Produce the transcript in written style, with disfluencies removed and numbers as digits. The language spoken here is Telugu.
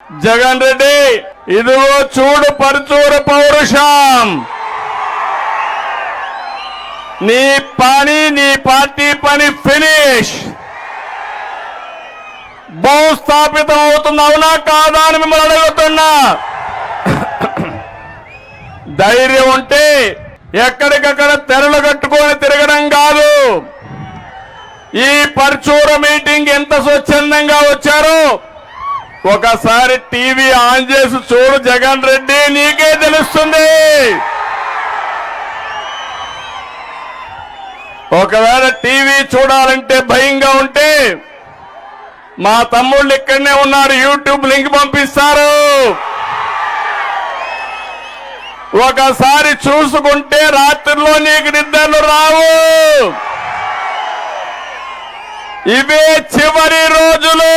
జగన్ రెడ్డి ఇదిగో చూడు పరుచూరు పౌరుషం. నీ పని నీ పార్టీ పని ఫినిష్. భూస్థాపితం అవుతుంది, అవునా కాదా అని మిమ్మల్ని అడుగుతున్నా. ధైర్యం ఉంటే ఎక్కడికక్కడ తెరలు కట్టుకొని తిరగడం కాదు. ఈ పరుచూరు మీటింగ్ ఎంత స్వచ్ఛందంగా వచ్చారో ఒకసారి టీవీ ఆన్ చేసి చూడు జగన్ రెడ్డి, నీకే తెలుస్తుంది. ఒకవేళ టీవీ చూడాలంటే భయంగా ఉంటే మా తమ్ముళ్ళు ఇక్కడనే ఉన్నారు, యూట్యూబ్ లింక్ పంపిస్తారు. ఒకసారి చూసుకుంటే రాత్రిలో నీకు నిద్రలు రావు. ఇవే చివరి రోజులు.